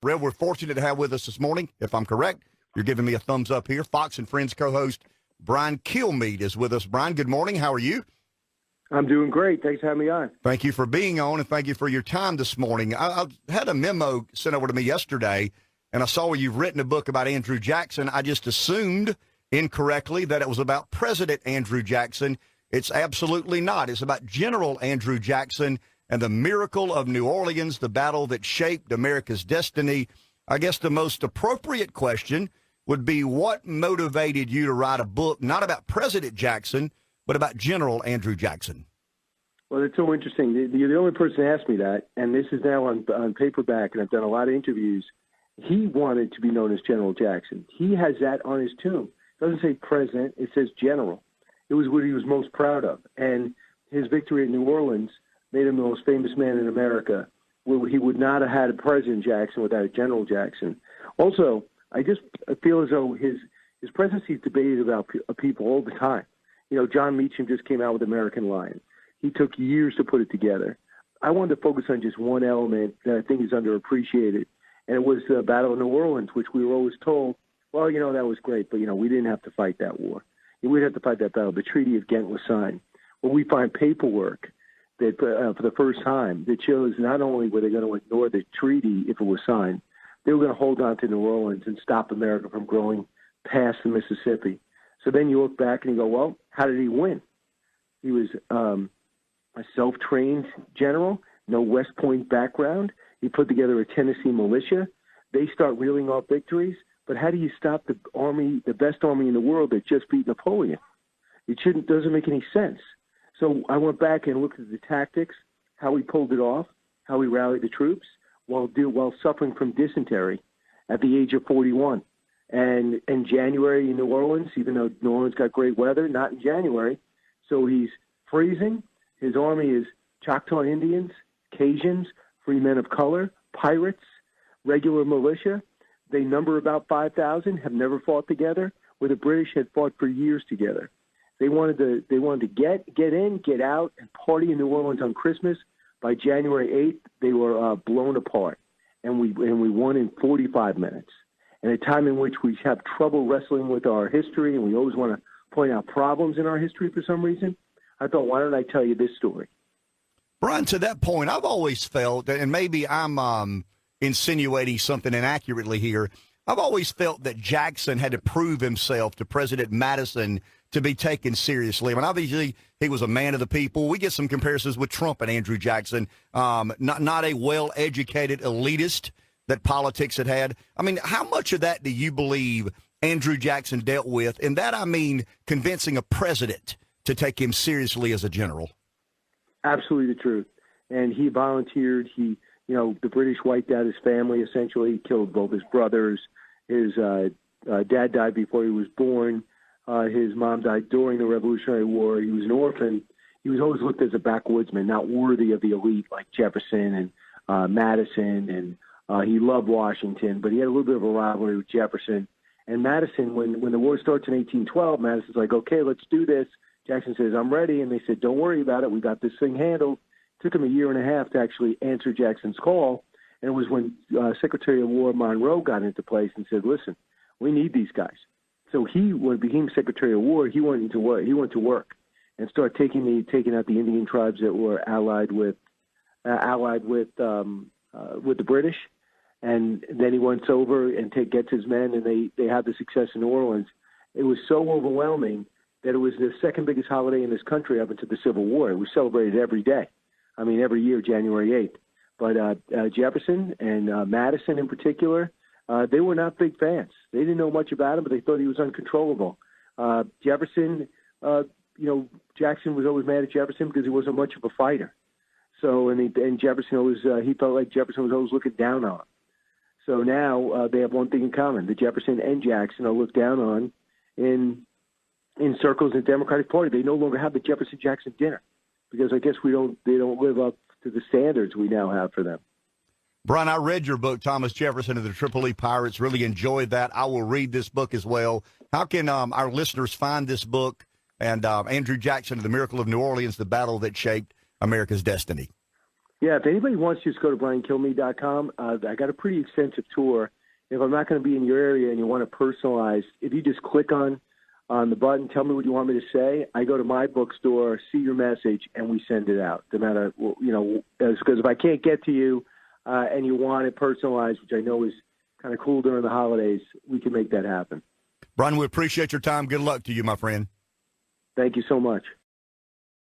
Rev, we're fortunate to have with us this morning. If I'm correct, you're giving me a thumbs up here. Fox and Friends co-host Brian Kilmeade is with us. Brian, good morning. How are you? I'm doing great. Thanks for having me on. Thank you for being on, and thank you for your time this morning. I had a memo sent over to me yesterday, and I saw where you've written a book about Andrew Jackson. I just assumed incorrectly that it was about President Andrew Jackson. It's absolutely not. It's about General Andrew Jackson and the miracle of New Orleans, the battle that shaped America's destiny. I guess the most appropriate question would be, what motivated you to write a book not about President Jackson, but about General Andrew Jackson? Well, it's so interesting. You're the only person to ask me that, and this is now on paperback, and I've done a lot of interviews. He wanted to be known as General Jackson. He has that on his tomb. It doesn't say president, it says general. It was what he was most proud of. And his victory at New Orleans made him the most famous man in America. Well, he would not have had a President Jackson without a General Jackson. Also, I just feel as though his presidency is debated about people all the time. You know, John Meacham just came out with American Lion. He took years to put it together. I wanted to focus on just one element that I think is underappreciated, and it was the Battle of New Orleans, which we were always told, well, you know, that was great, but, you know, we didn't have to fight that war. We didn't have to fight that battle. The Treaty of Ghent was signed. Well, we find paperwork that for the first time that shows not only were they going to ignore the treaty if it was signed, they were going to hold on to New Orleans and stop America from growing past the Mississippi. So then you look back and you go, well, how did he win? He was a self-trained general, no West Point background. He put together a Tennessee militia. They start reeling off victories. But how do you stop the army, the best army in the world that just beat Napoleon? It doesn't make any sense. So I went back and looked at the tactics, how he pulled it off, how he rallied the troops while suffering from dysentery at the age of 41. And in January in New Orleans, even though New Orleans got great weather, not in January. So he's freezing. His army is Choctaw Indians, Cajuns, free men of color, pirates, regular militia. They number about 5,000, have never fought together, where the British had fought for years together. They wanted to get in, get out, and party in New Orleans on Christmas. By January 8th, they were blown apart, and we won in 45 minutes. And a time in which we have trouble wrestling with our history, and we always want to point out problems in our history for some reason, I thought, why don't I tell you this story? Brian, to that point, I've always felt, and maybe I'm insinuating something inaccurately here, I've always felt that Jackson had to prove himself to President Madison to be taken seriously. I mean, obviously, he was a man of the people. We get some comparisons with Trump and Andrew Jackson, not a well-educated elitist that politics had. I mean, how much of that do you believe Andrew Jackson dealt with? And that, I mean, convincing a president to take him seriously as a general. Absolutely the truth. And he volunteered. The British wiped out his family, essentially. He killed both his brothers. His dad died before he was born. His mom died during the Revolutionary War. He was an orphan. He was always looked as a backwoodsman, not worthy of the elite like Jefferson and Madison. And he loved Washington, but he had a little bit of a rivalry with Jefferson. And Madison, when the war starts in 1812, Madison's like, okay, let's do this. Jackson says, I'm ready. And they said, don't worry about it. We got this thing handled. It took him a year and a half to actually answer Jackson's call. And it was when Secretary of War Monroe got into place and said, listen, we need these guys. So when he became Secretary of War, he went to work and started taking out the Indian tribes that were allied with the British. And then he went over and gets his men, and they had the success in New Orleans. It was so overwhelming that it was the second biggest holiday in this country up until the Civil War. It was celebrated every day. I mean, every year, January 8th. But Jefferson and Madison in particular, they were not big fans. They didn't know much about him, but they thought he was uncontrollable. Jefferson, Jackson was always mad at Jefferson because he wasn't much of a fighter. So, and Jefferson always, he felt like Jefferson was always looking down on him. So now they have one thing in common. The Jefferson and Jackson are looked down on in circles in the Democratic Party. They no longer have the Jefferson-Jackson dinner because I guess they don't live up to the standards we now have for them. Brian, I read your book, Thomas Jefferson and the Tripoli Pirates. Really enjoyed that. I will read this book as well. How can our listeners find this book and Andrew Jackson and the Miracle of New Orleans, the battle that shaped America's destiny? Yeah, if anybody wants to, just go to briankilmeade.com. I got a pretty extensive tour. If I'm not going to be in your area and you want to personalize, if you just click on the button, tell me what you want me to say, I go to my bookstore, see your message, and we send it out. No matter, because if I can't get to you and you want it personalized, which I know is kind of cool during the holidays, we can make that happen. Brian, we appreciate your time. Good luck to you, my friend. Thank you so much.